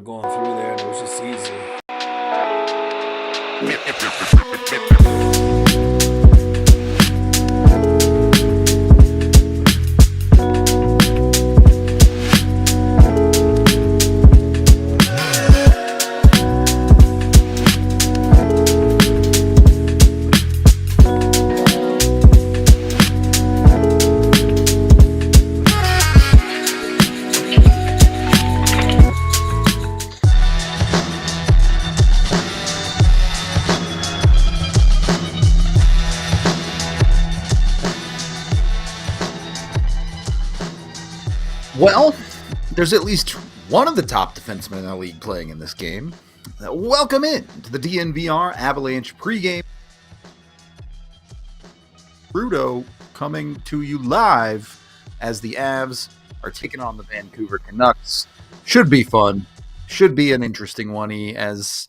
Going through there, and it was just easy. Well, there's at least one of the top defensemen in the league playing in this game. Welcome in to the DNVR Avalanche pregame. Rudo coming to you live as the Avs are taking on the Vancouver Canucks. Should be fun. Should be an interesting one, as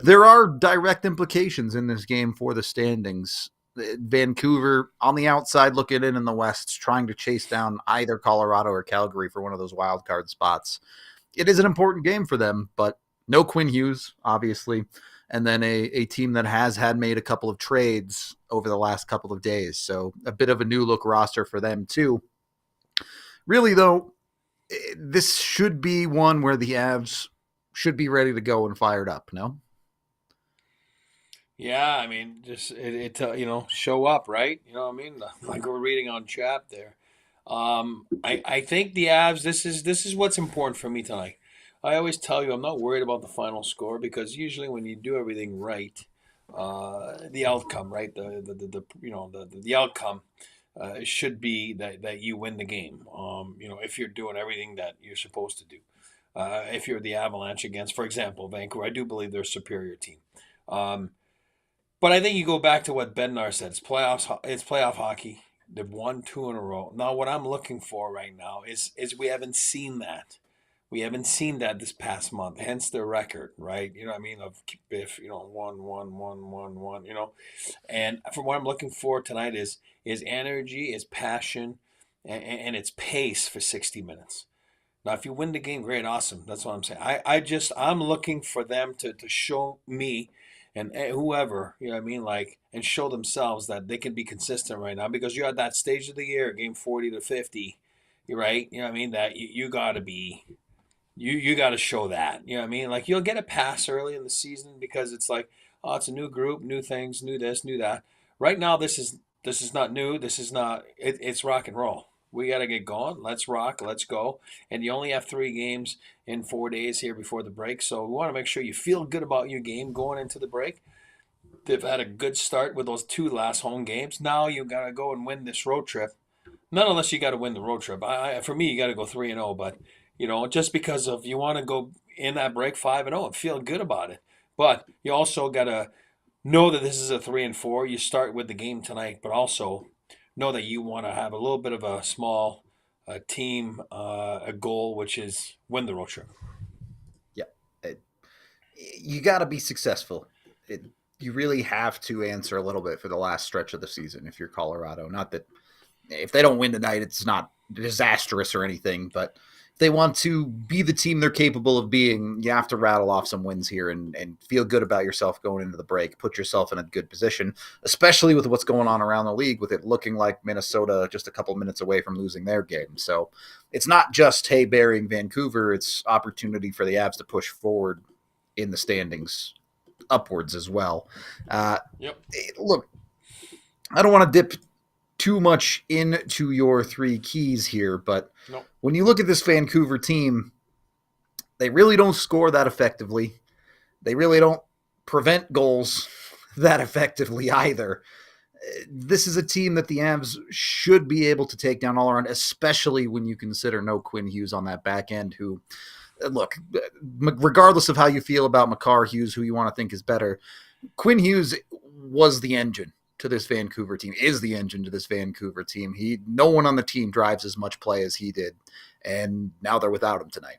there are direct implications in this game for the standings. Vancouver on the outside looking in the West, trying to chase down either Colorado or Calgary for one of those wild card spots. It is an important game for them, but no Quinn Hughes, obviously, and then a team that has had made a couple of trades over the last couple of days. So a bit of a new look roster for them too. Really, though, this should be one where the Avs should be ready to go and fired up, no? Yeah, I mean, just show up, right? You know what I mean? Like we're reading on chat there. I think the Avs. This is what's important for me tonight. I always tell you I'm not worried about the final score because usually when you do everything right, the outcome, right? The outcome should be that you win the game. If you're doing everything that you're supposed to do. If you're the Avalanche against, for example, Vancouver, I do believe they're a superior team. Um, but I think you go back to what Bednar said. It's playoffs. It's playoff hockey. They've won two in a row. Now, what I'm looking for right now is we haven't seen that. We haven't seen that this past month. Hence their record, right? You know what I mean? Of if one, one, one, one, one. And for what I'm looking for tonight is energy, is passion, and it's pace for 60 minutes. Now, if you win the game, great, awesome. That's what I'm saying. I'm looking for them to show me and whoever, you know what I mean, like, and show themselves that they can be consistent right now because you're at that stage of the year, game 40 to 50, you're right. You know what I mean? That you got to be, you got to show that. You know what I mean? Like, you'll get a pass early in the season because it's like, oh, it's a new group, new things, new this, new that. Right now, this is not new. This is not, it's rock and roll. We got to get going. Let's rock. Let's go. And you only have 3 games in 4 days here before the break. So we want to make sure you feel good about your game going into the break. They've had a good start with those 2 last home games. Now you got to go and win this road trip. Not unless you got to win the road trip. For me, you got to go 3-0. But, just because of you want to go in that break 5-0 and feel good about it. But you also got to know that this is a 3-4. You start with the game tonight, but also know that you want to have a little bit of a small team, a goal, which is win the road trip. Yeah. You got to be successful. You really have to answer a little bit for the last stretch of the season if you're Colorado. Not that if they don't win tonight, it's not disastrous or anything, but if they want to be the team they're capable of being, you have to rattle off some wins here and feel good about yourself going into the break, put yourself in a good position, especially with what's going on around the league, with it looking like Minnesota just a couple minutes away from losing their game. So it's not just, hey, burying Vancouver, it's opportunity for the Avs to push forward in the standings upwards as well. Yep. Look, I don't want to dip too much into your 3 keys here, but Nope. When you look at this Vancouver team, they really don't score that effectively. They really don't prevent goals that effectively either. This is a team that the Avs should be able to take down all around, especially when you consider no Quinn Hughes on that back end, who, look, regardless of how you feel about Makar Hughes, who you want to think is better, Quinn Hughes was the engine to this Vancouver team, is the engine to this Vancouver team. No one on the team drives as much play as he did, and now they're without him tonight.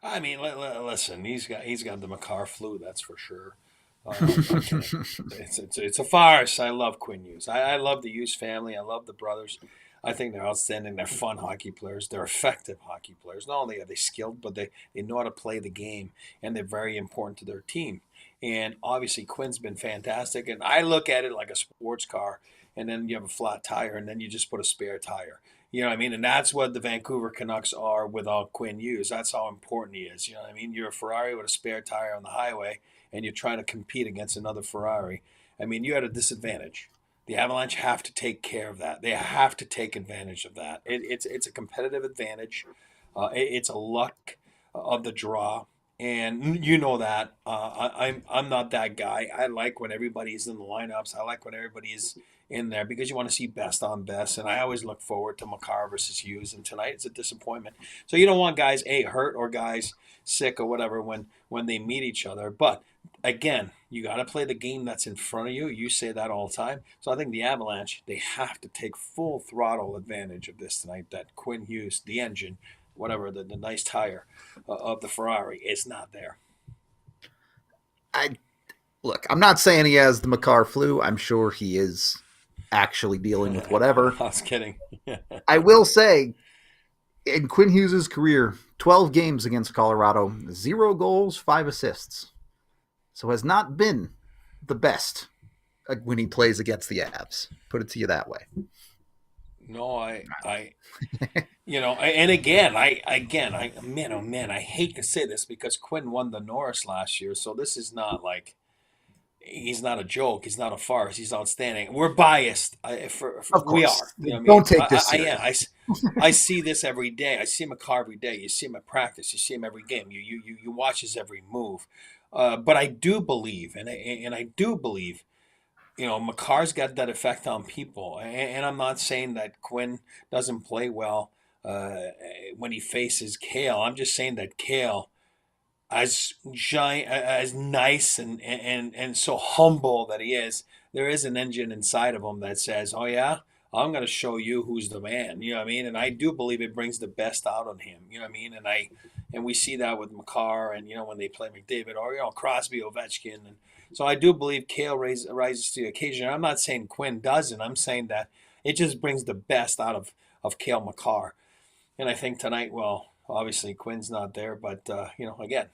I mean, listen, he's got the Makar flu, that's for sure. It's a farce. I love Quinn Hughes. I love the Hughes family. I love the brothers. I think they're outstanding. They're fun hockey players. They're effective hockey players. Not only are they skilled, but they know how to play the game, and they're very important to their team. And obviously, Quinn's been fantastic. And I look at it like a sports car, and then you have a flat tire, and then you just put a spare tire. You know what I mean? And that's what the Vancouver Canucks are without Quinn Hughes. That's how important he is. You know what I mean? You're a Ferrari with a spare tire on the highway, and you're trying to compete against another Ferrari. I mean, you had a disadvantage. The Avalanche have to take care of that. They have to take advantage of that. It's a competitive advantage. It's a luck of the draw, and you know that. I'm not that guy. I like when everybody's in the lineups. I like when everybody's in there because you want to see best on best. And I always look forward to Makar versus Hughes. And tonight it's a disappointment. So you don't want guys hurt or guys sick or whatever when they meet each other. But again, you got to play the game that's in front of you. You say that all the time. So I think the Avalanche, they have to take full throttle advantage of this tonight. That Quinn Hughes, the engine, whatever, the nice tire of the Ferrari is not there. I Look, I'm not saying he has the Makar flu. I'm sure he is actually dealing with whatever. I was kidding. I will say, in Quinn Hughes' career, 12 games against Colorado, 0 goals, 5 assists. So has not been the best when he plays against the Avs. Put it to you that way. No, and again, man, oh man, I hate to say this because Quinn won the Norris last year, so this is not like he's not a joke. He's not a farce. He's outstanding. We're biased. Of We course. are. You know what I mean? Don't take this I serious. am. I see this every day. I see him at car every day. You see him at practice. You see him every game. You watch his every move. But I do believe, and I do believe, Makar's got that effect on people. And I'm not saying that Quinn doesn't play well when he faces Kale. I'm just saying that Kale, as giant, as nice and so humble that he is, there is an engine inside of him that says, "Oh yeah, I'm going to show you who's the man." You know what I mean? And I do believe it brings the best out on him. You know what I mean? And we see that with Makar, and when they play McDavid or Crosby, Ovechkin, and so I do believe Kale rises to the occasion. I'm not saying Quinn doesn't. I'm saying that it just brings the best out of Kale Makar. And I think tonight, well, obviously Quinn's not there, but again,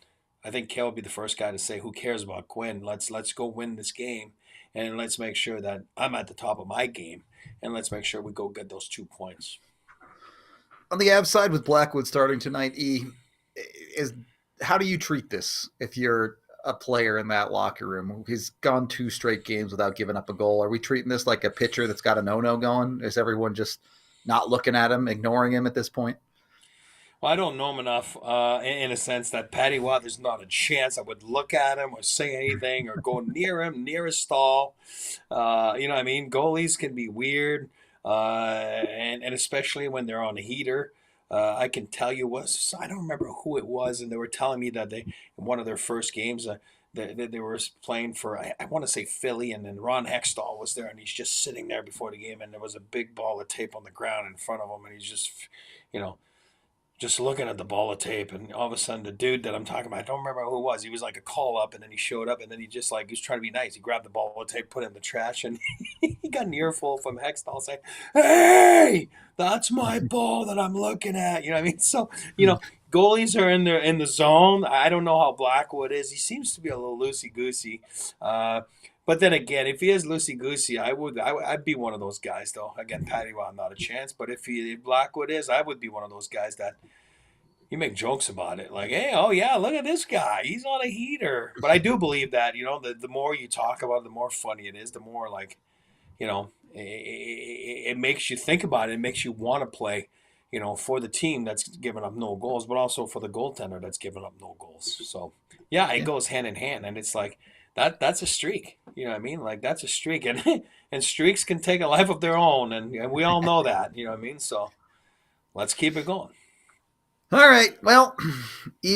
I think Kale will be the first guy to say, "Who cares about Quinn? Let's go win this game, and let's make sure that I'm at the top of my game, and let's make sure we go get those 2 points." On the Avs side with Blackwood starting tonight, is how do you treat this if you're a player in that locker room? He's gone 2 straight games without giving up a goal. Are we treating this like a pitcher that's got a no-no going? Is everyone just not looking at him, ignoring him at this point? Well, I don't know him enough in a sense that Patty Watt, there's not a chance I would look at him or say anything or go near him, near his stall. You know what I mean? Goalies can be weird, and especially when they're on a heater. I can tell you I don't remember who it was, and they were telling me that in one of their first games, they were playing for, I want to say Philly, and then Ron Hextall was there, and he's just sitting there before the game, and there was a big ball of tape on the ground in front of him, and he's you know, just looking at the ball of tape, and all of a sudden the dude that I'm talking about, I don't remember who it was. He was like a call up, and then he showed up, and then he just he was trying to be nice. He grabbed the ball of tape, put it in the trash, and he got an earful from Hextall saying, "Hey, that's my ball that I'm looking at." You know what I mean? So goalies are in the zone. I don't know how Blackwood is. He seems to be a little loosey goosey. But then again, if he is loosey goosey, I'd be one of those guys though. Again, Patty Watt, not a chance. But if Blackwood is, I would be one of those guys that you make jokes about it, like, "Hey, oh yeah, look at this guy, he's on a heater." But I do believe that the more you talk about it, the more funny it is. The more it makes you think about it. It makes you want to play, for the team that's given up no goals, but also for the goaltender that's given up no goals. So yeah, it goes hand in hand, and it's like that's a streak. You know what I mean? Like that's a streak, and and streaks can take a life of their own, and we all know that. You know what I mean? So let's keep it going. All right. Well,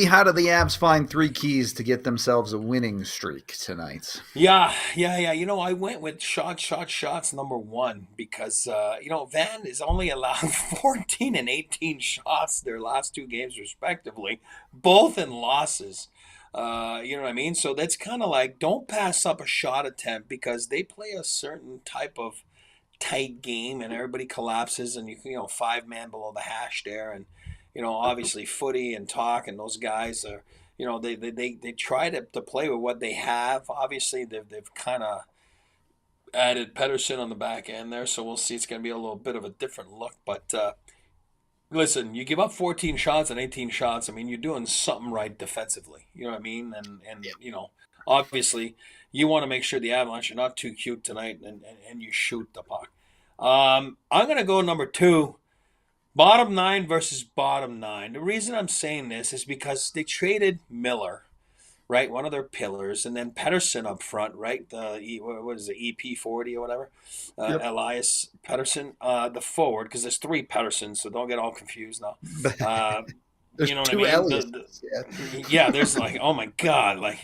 how do the Avs find 3 keys to get themselves a winning streak tonight? Yeah. I went with shots number 1 because Van is only allowed 14 and 18 shots their last 2 games respectively, both in losses. You know what I mean? So that's kind of like, don't pass up a shot attempt because they play a certain type of tight game and everybody collapses and you know 5 man below the hash there, and obviously Footy and Talk and those guys are they try to play with what they have. Obviously they've kind of added Pedersen on the back end there, so we'll see. It's going to be a little bit of a different look, but listen, you give up 14 shots and 18 shots. I mean, you're doing something right defensively. You know what I mean? And obviously, you want to make sure the Avalanche are not too cute tonight, and you shoot the puck. I'm going to go number 2, bottom 9 versus bottom 9. The reason I'm saying this is because they traded Miller, right? One of their pillars, and then Pedersen up front, right? What is it, EP40 or whatever? Yep. Elias Pedersen, the forward, because there's 3 Pedersens, so don't get all confused now. There's You know what 2 I mean? Elliotts. Yeah, there's like, oh my God, like,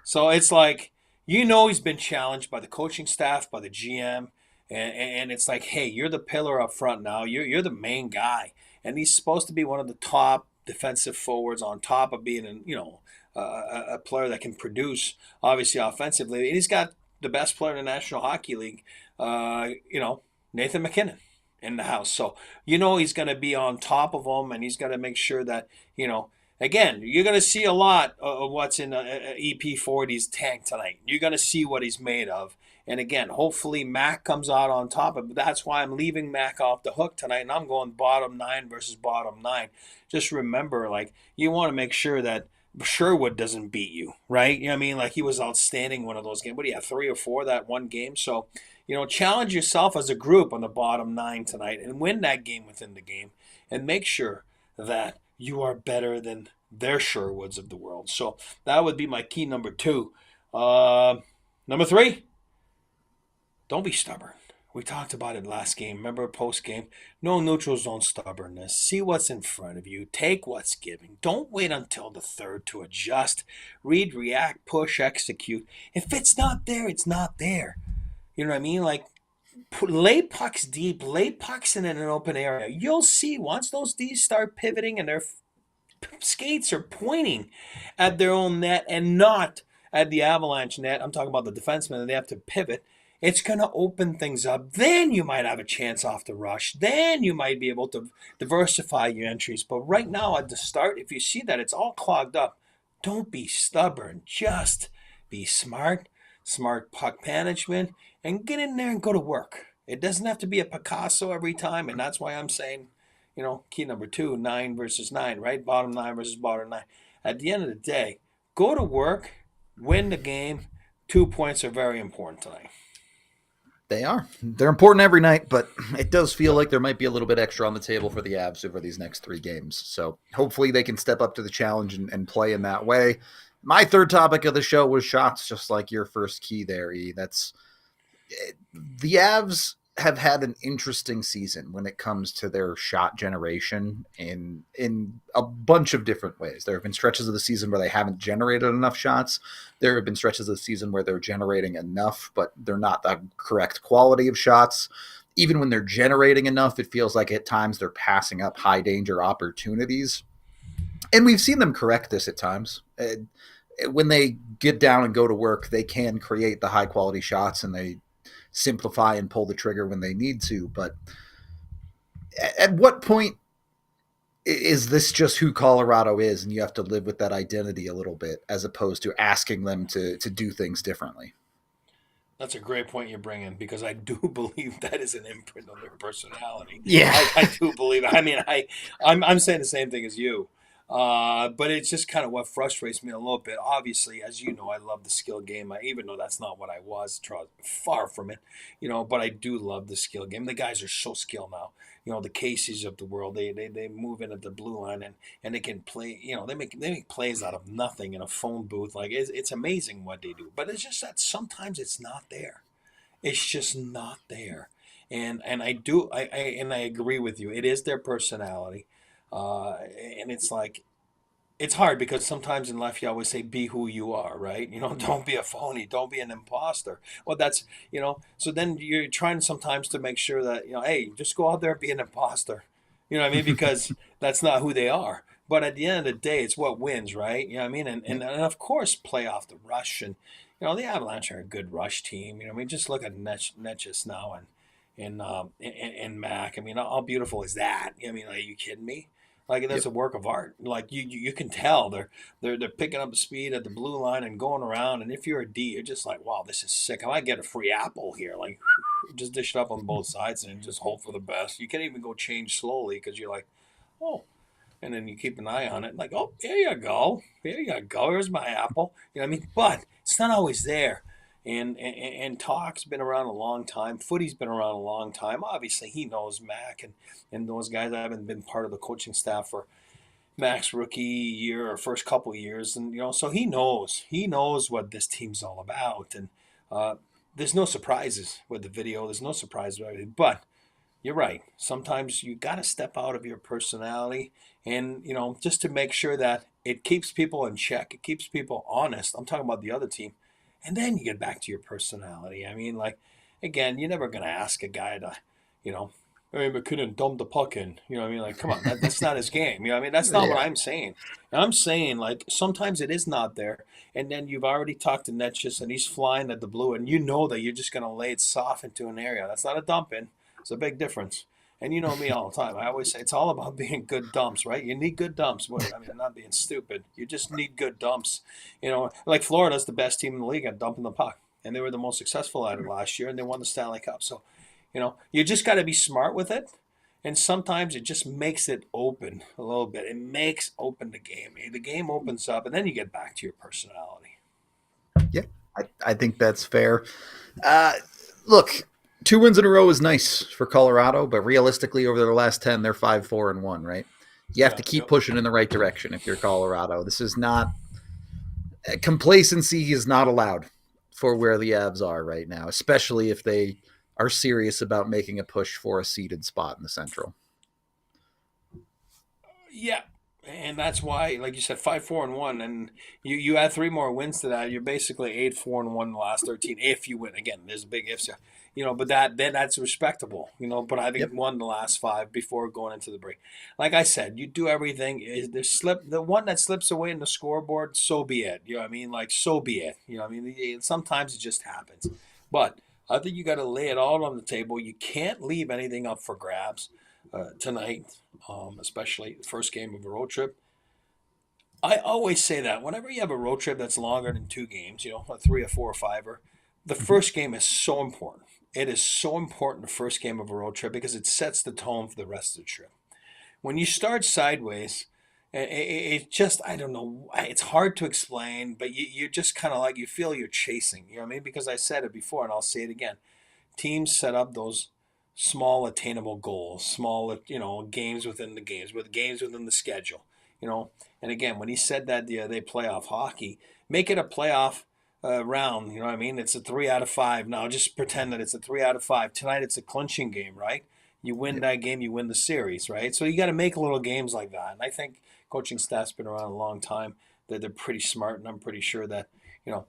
so it's like, he's been challenged by the coaching staff, by the GM, and it's like, hey, you're the pillar up front now. You're the main guy, and he's supposed to be one of the top defensive forwards on top of being a player that can produce, obviously, offensively. And he's got the best player in the National Hockey League, Nathan McKinnon in the house. So, he's going to be on top of them, and he's going to make sure that, again, you're going to see a lot of what's in EP40's tank tonight. You're going to see what he's made of. And again, hopefully Mac comes out on top of it. That's why I'm leaving Mac off the hook tonight, and I'm going bottom 9 versus bottom 9. Just remember, like, you want to make sure that Sherwood doesn't beat you, right? You know what I mean? Like, he was outstanding one of those games. What do you have, 3 or 4 that one game? So, challenge yourself as a group on the bottom 9 tonight and win that game within the game, and make sure that you are better than their Sherwoods of the world. So that would be my key number 2. Number 3, don't be stubborn. We talked about it last game. Remember, post-game? No neutral zone stubbornness. See what's in front of you. Take what's given. Don't wait until the third to adjust. Read, react, push, execute. If it's not there, it's not there. You know what I mean? Like, lay pucks deep. Lay pucks in an open area. You'll see once those Ds start pivoting and their skates are pointing at their own net and not at the Avalanche net. I'm talking about the defensemen, and they have to pivot. It's going to open things up. Then you might have a chance off the rush. Then you might be able to diversify your entries. But right now at the start, if you see that it's all clogged up, don't be stubborn. Just be smart puck management, and get in there and go to work. It doesn't have to be a Picasso every time, and that's why I'm saying, key number 2, 9 versus 9, right? Bottom 9 versus bottom 9. At the end of the day, go to work, win the game. 2 points are very important tonight. They are. They're important every night, but it does feel like there might be a little bit extra on the table for the Avs over these next 3 games. So hopefully they can step up to the challenge and play in that way. My third topic of the show was shots, just like your first key there, E. That's the Avs have had an interesting season when it comes to their shot generation in a bunch of different ways. There have been stretches of the season where they haven't generated enough shots. There have been stretches of the season where they're generating enough, but they're not the correct quality of shots. Even when they're generating enough, it feels like at times they're passing up high danger opportunities. And we've seen them correct this at times. When they get down and go to work, they can create the high quality shots, and they simplify and pull the trigger when they need to. But at what point is this just who Colorado is, and you have to live with that identity a little bit, as opposed to asking them to do things differently? That's a great point you bring in, because I do believe that is an imprint on their personality. Yeah. I do believe it. I mean, I'm saying the same thing as you. But it's just kind of what frustrates me a little bit. Obviously, as you know, I love the skill game. Even though that's not what I was, far from it, but I do love the skill game. The guys are so skilled now. The Caseys of the world, they move in at the blue line, and they can play. They make plays out of nothing in a phone booth. Like, it's amazing what they do. But it's just that sometimes it's not there. It's just not there. And I agree with you. It is their personality. And it's like, it's hard, because sometimes in life you always say, be who you are, right? Don't be a phony, don't be an imposter. Well, that's, so then you're trying sometimes to make sure that, hey, just go out there and be an imposter. You know what I mean? Because that's not who they are. But at the end of the day, it's what wins, right? You know what I mean? And of course, play off the rush. And, the Avalanche are a good rush team. Just look at Netchus now, and and Mac. I mean, how beautiful is that? I mean, are you kidding me? Like that's Yep. a work of art. Like you can tell they're picking up the speed at the blue line and going around. And if you're a D, you're just like, wow, this is sick. I might get a free apple here. Like just dish it up on both sides and just hope for the best. You can't even go change slowly because you're like, oh, and then you keep an eye on it, like, oh, here you go, here you go, here's my apple. You know what I mean? But it's not always there. And Talk's been around a long time. Footy's been around a long time. Obviously, he knows Mac and those guys. I haven't been part of the coaching staff for Mac's rookie year or first couple of years, and so he knows what this team's all about. And uh, there's no surprises with the video. There's no surprises with everything, but you're right. Sometimes you got to step out of your personality and, just to make sure that it keeps people in check. It keeps people honest. I'm talking about the other team. And then you get back to your personality. I mean, like, again, you're never going to ask a guy to, you know, hey, McKinnon, dump the puck in. You know what I mean? Like, come on, that's not his game. You know what I mean? That's not what Yeah. I'm saying. I'm saying, like, sometimes it is not there. And then you've already talked to Netchus and he's flying at the blue, and you know that you're just going to lay it soft into an area. That's not a dump in. It's a big difference. And you know me all the time. I always say it's all about being good dumps, right? You need good dumps. I mean, I'm not being stupid. You just need good dumps. Like Florida's the best team in the league at dumping the puck. And they were the most successful at it last year, and they won the Stanley Cup. So, you just got to be smart with it. And sometimes it just makes it open a little bit. It makes open the game. The game opens up, and then you get back to your personality. Yeah, I think that's fair. Uh, Look, 2 wins in a row is nice for Colorado, but realistically, over their last 10, they're 5-4-1, right? You have Yeah, to keep yep. pushing in the right direction if you're Colorado. This is not complacency is not allowed for where the Avs are right now, especially if they are serious about making a push for a seeded spot in the Central. Yeah, and that's why, like you said, 5-4-1, and you add three more wins to that, you're basically 8-4-1 in the last 13. If you win, again, there's a big ifs, but that's respectable, But Yep. having won the last five before going into the break, like I said, you do everything. The one that slips away in the scoreboard, so be it. You know what I mean? Like so be it. You know what I mean? Sometimes it just happens, but I think you got to lay it all on the table. You can't leave anything up for grabs tonight, especially the first game of a road trip. I always say that whenever you have a road trip that's longer than two games, a three or four or fiver, the Mhm. first game is so important. It is so important, the first game of a road trip, because it sets the tone for the rest of the trip. When you start sideways, it just, I don't know, it's hard to explain, but you're just kind of like, you feel you're chasing, you know what I mean? Because I said it before and I'll say it again. Teams set up those small attainable goals, small, games within the games, with games within the schedule, you know. And again, when he said that the other day, playoff hockey, make it a playoff round. You know what I mean? It's a 3 out of 5. Now just pretend that it's a 3 out of 5. Tonight it's a clinching game, right? You win Yep. that game, you win the series, right? So you got to make little games like that. And I think coaching staff's been around a long time. That they're pretty smart, and I'm pretty sure that you know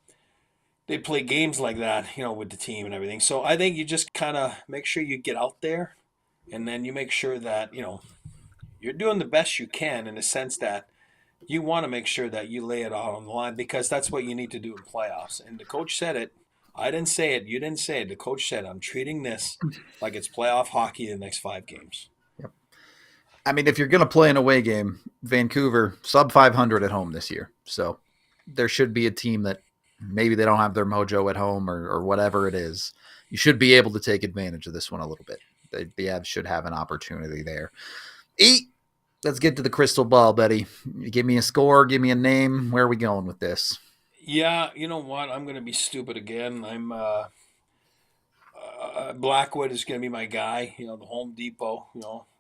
they play games like that, with the team and everything. So I think you just kind of make sure you get out there, and then you make sure that you're doing the best you can in the sense that you want to make sure that you lay it out on the line, because that's what you need to do in playoffs. And the coach said it. I didn't say it. You didn't say it. The coach said, "I'm treating this like it's playoff hockey the next 5 games." Yep. I mean, if you're going to play an away game, Vancouver sub 500 at home this year. So there should be a team that maybe they don't have their mojo at home or whatever it is. You should be able to take advantage of this one a little bit. The Avs should have an opportunity there. Let's get to the crystal ball, Betty. Give me a score. Give me a name. Where are we going with this? Yeah, you know what? I'm going to be stupid again. Blackwood is going to be my guy. The Home Depot.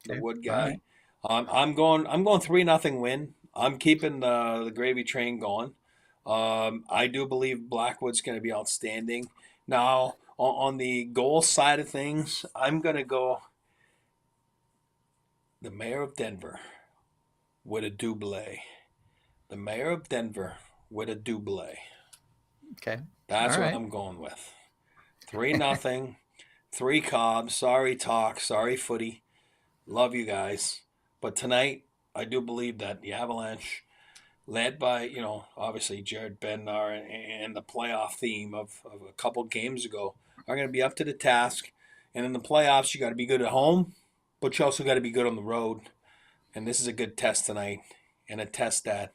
The Okay. wood All right. guy. I'm going 3-0 win. I'm keeping the gravy train going. I do believe Blackwood's going to be outstanding. Now on the goal side of things, I'm going to go the mayor of Denver with a double. The mayor of Denver with a double. Okay. All That's what right. I'm going with. 3-0. Three Cobb. Sorry, Talk. Sorry, Footy. Love you guys. But tonight, I do believe that the Avalanche, led by, obviously Jared Bednar and the playoff theme of a couple games ago, are going to be up to the task. And in the playoffs, you got to be good at home, but you also got to be good on the road. And this is a good test tonight, and a test that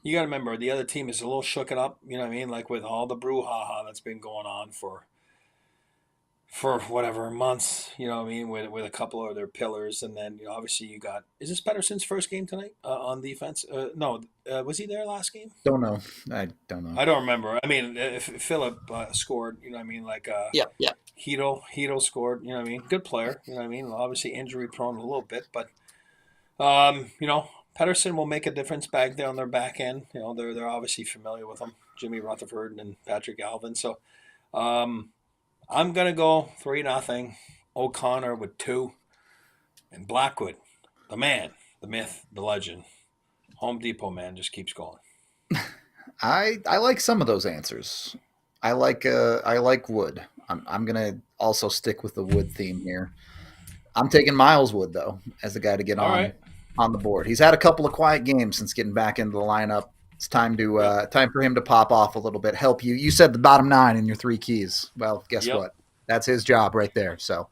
you got to remember the other team is a little shooken up. You know what I mean? Like with all the brouhaha that's been going on for whatever months. You know what I mean? With a couple of their pillars, and then obviously you got is this Pedersen's first game tonight on defense? No, was he there last game? Don't know. I don't know. I don't remember. I mean, if Philip scored, you know what I mean? Like Yeah, yeah. Hedo scored, you know what I mean? Good player, you know what I mean? Obviously injury prone a little bit, but Pedersen will make a difference back there on their back end. You know, they're obviously familiar with him, Jimmy Rutherford and Patrick Alvin. So um, I'm gonna go 3-0. O'Connor with 2, and Blackwood, the man, the myth, the legend, Home Depot man, just keeps going. I like some of those answers. I like Wood. I'm gonna also stick with the Wood theme here. I'm taking Miles Wood though as the guy to get All right. on the board. He's had a couple of quiet games since getting back into the lineup. It's Yep. time for him to pop off a little bit. Help you. You said the bottom 9 in your 3 keys. Well, guess Yep. what? That's his job right there. So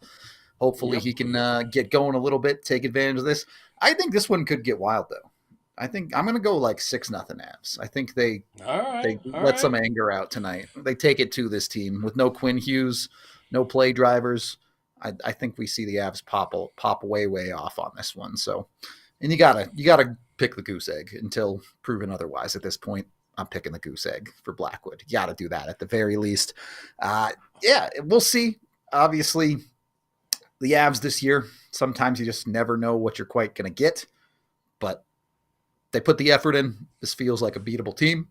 hopefully Yep. he can get going a little bit, take advantage of this. I think this one could get wild though. I think I'm going to go like 6-0 Avs. I think All they right. All let some right. anger out tonight. They take it to this team with no Quinn Hughes, no play drivers. I think we see the Avs pop way off on this one. So, and you gotta pick the goose egg until proven otherwise. At this point, I'm picking the goose egg for Blackwood. You got to do that at the very least. Yeah, we'll see. Obviously, the Avs this year. Sometimes you just never know what you're quite going to get, but they put the effort in. This feels like a beatable team.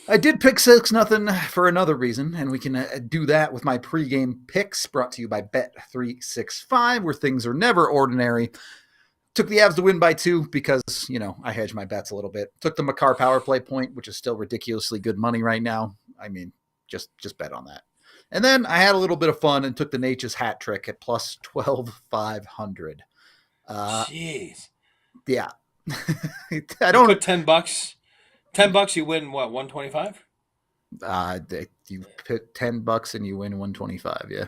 I did pick 6-0 for another reason, and we can do that with my pregame picks brought to you by Bet365, where things are never ordinary. Took the Avs to win by 2 because, I hedge my bets a little bit. Took the Makar power play point, which is still ridiculously good money right now. I mean, just bet on that. And then I had a little bit of fun and took the Nature's hat trick at plus 12,500. Jeez. Yeah. I You don't. put $10. $10, you win what? 125. You put $10 and you win 125. Yeah.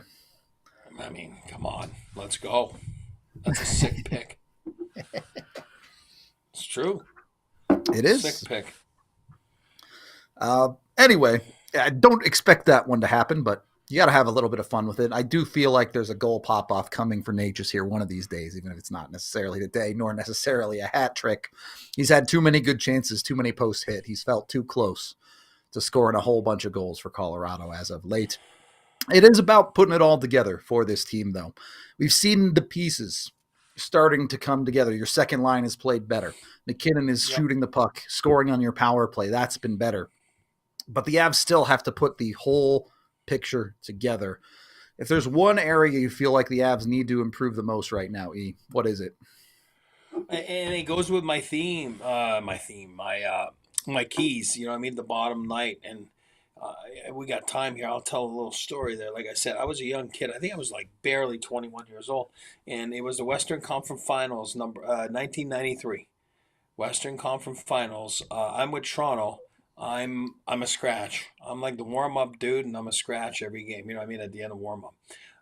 I mean, come on, let's go. That's a sick pick. It's true. It Sick is. pick. Anyway, I don't expect that one to happen, but you got to have a little bit of fun with it. I do feel like there's a goal pop off coming for Natchez here one of these days, even if it's not necessarily today, nor necessarily a hat trick. He's had too many good chances, too many posts hit. He's felt too close to scoring a whole bunch of goals for Colorado as of late. It is about putting it all together for this team, though. We've seen the pieces starting to come together. Your second line has played better. McKinnon is Yep. shooting the puck, scoring on your power play. That's been better. But the Avs still have to put the whole picture together. If there's one area you feel like the Avs need to improve the most right now, what is it? And it goes with my theme. My keys. You know what I mean? The bottom night. And we got time here. I'll tell a little story there. Like I said, I was a young kid. I think I was like barely 21 years old, and it was the Western Conference Finals, 1993. Western Conference Finals. I'm with Toronto. I'm a scratch. I'm like the warm up dude, and I'm a scratch every game. You know what I mean? At the end of warm up,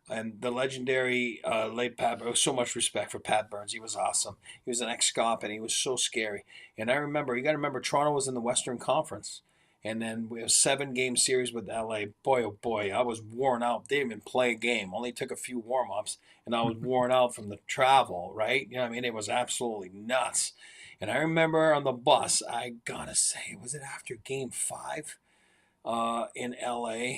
and the legendary late Pat. So much respect for Pat Burns. He was awesome. He was an ex-cop, and he was so scary. And I remember, you got to remember, Toronto was in the Western Conference, and then we have 7 game series with LA. Boy, oh boy, I was worn out. They didn't even play a game. Only took a few warm ups, and I was worn out from the travel. Right? You know what I mean? It was absolutely nuts. And I remember on the bus, I gotta say, was it after Game 5 in LA?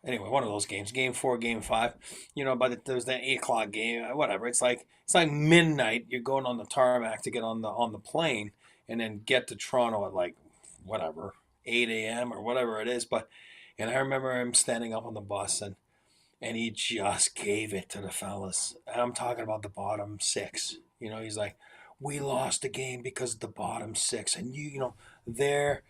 Anyway, one of those games, Game 4, Game 5. But there was that 8 o'clock game, whatever. It's like midnight. You're going on the tarmac to get on the plane, and then get to Toronto at like whatever 8 a.m. or whatever it is. And I remember him standing up on the bus, and he just gave it to the fellas. And I'm talking about the bottom 6. He's like, we lost the game because of the bottom 6, and they're,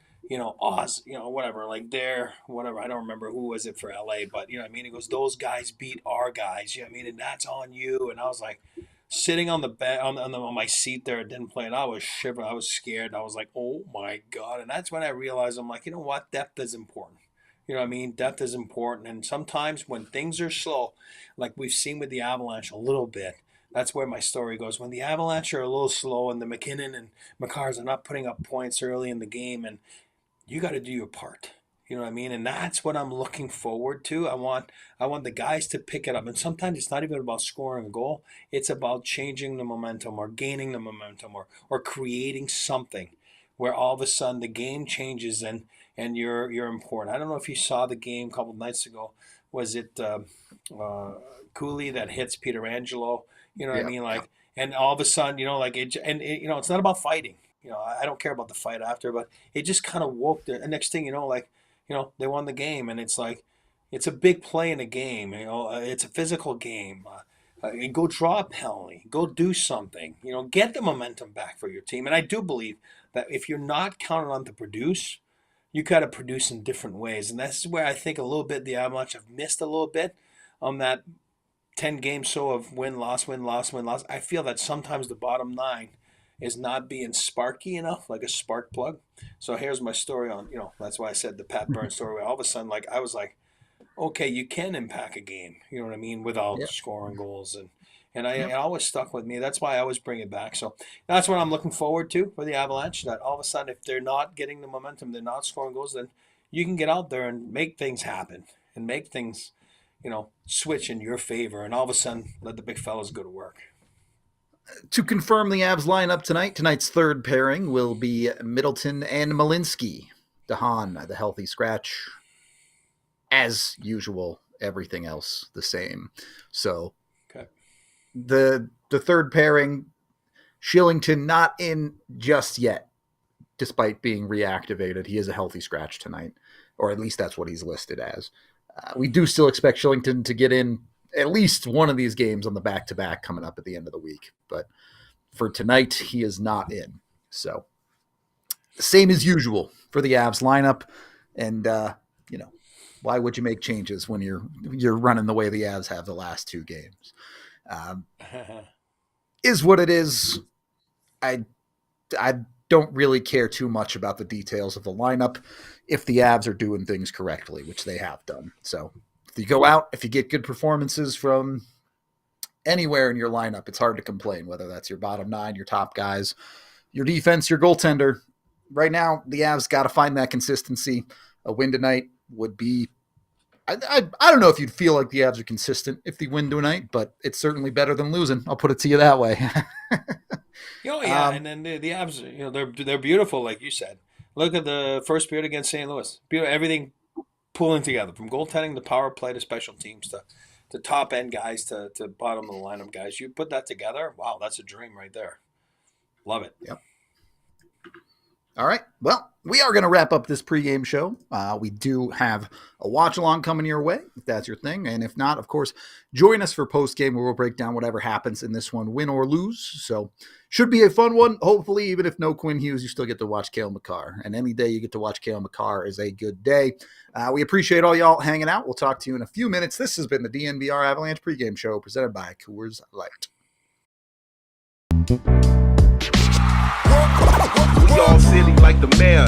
Oz, whatever, like they're whatever. I don't remember who was it for LA, but you know what I mean. He goes, those guys beat our guys. You know what I mean, and that's on you. And I was like, sitting on the bed on my seat there, it didn't play, and I was shivering. I was scared. I was like, oh my god. And that's when I realized, I'm like, you know what, depth is important. You know what I mean? Depth is important. And sometimes when things are slow, like we've seen with the Avalanche a little bit, that's where my story goes. When the Avalanche are a little slow and the McKinnon and McCarrs are not putting up points early in the game, and you got to do your part. You know what I mean? And that's what I'm looking forward to. I want the guys to pick it up. And sometimes it's not even about scoring a goal. It's about changing the momentum or gaining the momentum or creating something where all of a sudden the game changes and you're important. I don't know if you saw the game a couple of nights ago. Was it Cooley that hits Peter Angelo? You know what I Yeah. mean? Like, and all of a sudden, like it's not about fighting. I don't care about the fight after, but it just kind of woke the next thing they won the game, and it's like it's a big play in a game. It's a physical game. Go draw a penalty. Go do something. Get the momentum back for your team. And I do believe that if you're not counted on to produce, you got to produce in different ways. And that's where I think a little bit the Avalanche have missed a little bit on that 10 games so of win, loss, win, loss, win, loss. I feel that sometimes the bottom nine is not being sparky enough, like a spark plug. So here's my story on, that's why I said the Pat Burns story. Where all of a sudden, like I was like, okay, you can impact a game. You know what I mean, without Yeah. scoring goals, and Yep. it always stuck with me. That's why I always bring it back. So that's what I'm looking forward to for the Avalanche. That all of a sudden, if they're not getting the momentum, they're not scoring goals, then you can get out there and make things happen and make things, switch in your favor. And all of a sudden, let the big fellas go to work. To confirm the Avs lineup tonight, tonight's third pairing will be Middleton and Malinsky. DeHaan, the healthy scratch. As usual, everything else the same. So Okay. the third pairing, Shillington not in just yet, despite being reactivated. He is a healthy scratch tonight, or at least that's what he's listed as. We do still expect Shillington to get in at least one of these games on the back-to-back coming up at the end of the week. But for tonight, he is not in. So same as usual for the Avs lineup. And, why would you make changes when you're running the way the Avs have the last two games? Is what it is. I don't really care too much about the details of the lineup if the Avs are doing things correctly, which they have done. So if you go out, if you get good performances from anywhere in your lineup, it's hard to complain, whether that's your bottom nine, your top guys, your defense, your goaltender. Right now, the Avs got to find that consistency. A win tonight would be, I don't know if you'd feel like the Avs are consistent if they win tonight, but it's certainly better than losing. I'll put it to you that way. Yeah, and then the Avs, they're beautiful, like you said. Look at the first period against St. Louis. Everything pulling together, from goaltending to power play to special teams to top end guys to bottom of the lineup guys. You put that together, wow, that's a dream right there. Love it. Yep. All right. Well, we are going to wrap up this pregame show. We do have a watch along coming your way, if that's your thing. And if not, of course, join us for postgame where we'll break down whatever happens in this one, win or lose. So should be a fun one. Hopefully, even if no Quinn Hughes, you still get to watch Cale Makar. And any day you get to watch Cale Makar is a good day. We appreciate all y'all hanging out. We'll talk to you in a few minutes. This has been the DNVR Avalanche pregame show presented by Coors Light. We all silly like the mayor.